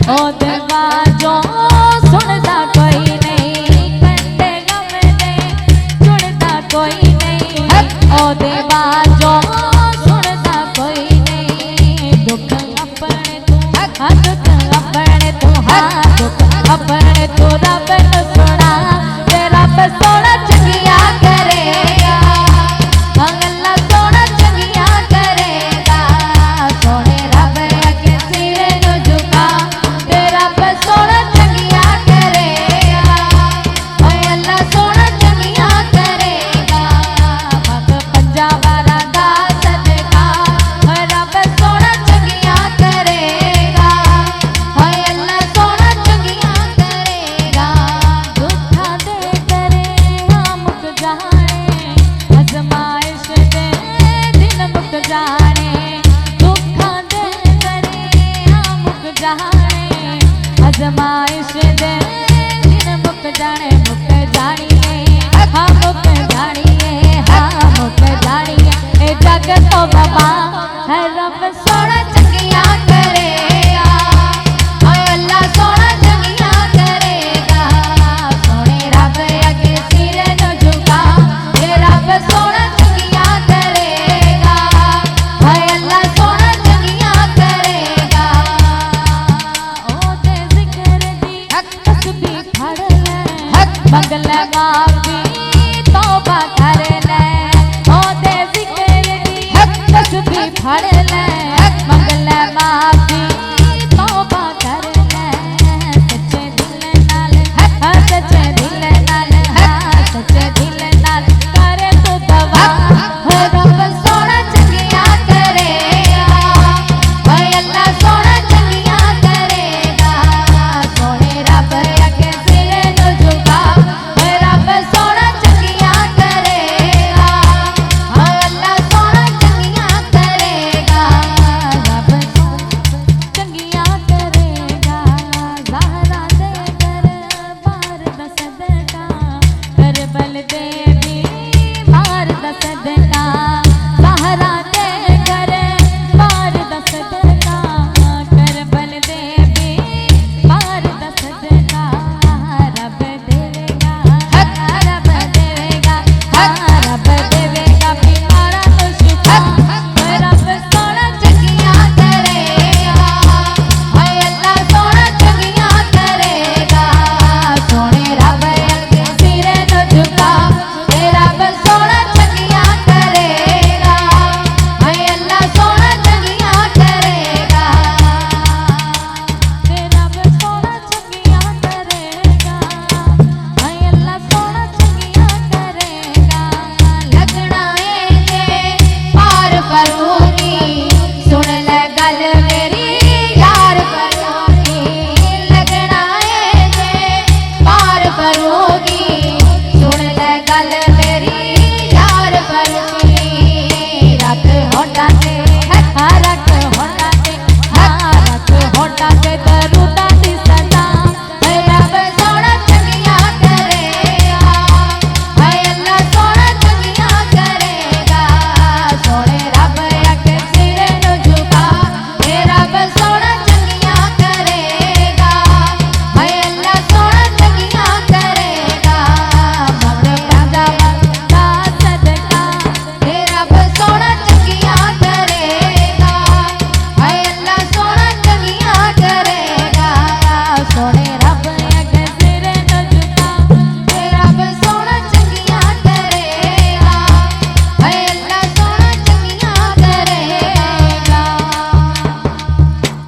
ओ देवा जो सुनता कोई नहीं, कंटे गम दे जुड़ता कोई नहीं। ओ देवा जो सुनता कोई नहीं, दुख अपने तू दुख अपने तू दुख अपने तू रब न सुना, ते रब सोना चंगिया करेगा। अल्लाह सोना चंगिया करेगा, सोने रब अगे सिर नु झुका, ते रब सोना चंगिया करेगा। अल्लाह सोना चंगिया करेगा, मग पंजा वारा दा सदका, रब सोना चंगिया करेगा। अल्लाह सोना चंगिया करेगा, दुखा दे करे मुक जाने, आजमाइश दे दिन मुक जाने। दुखा दे करे मुक जाने, आजमाइश दे दिन मुक जाने। मुक जानिए हाँ मुक जानिए, हाँ मुक जानिए, ए जग तो बाबा है रब सोना चंगिया करेगा। अल्लाह सोना चंगिया करेगा, सोने रब अगे सिर न झुका, ये रब सोना चंगिया करेगा। अल्लाह सोना चंगिया करेगा। ओ ते जिक्र दी तस्बीह फड़ ले, मंग लगा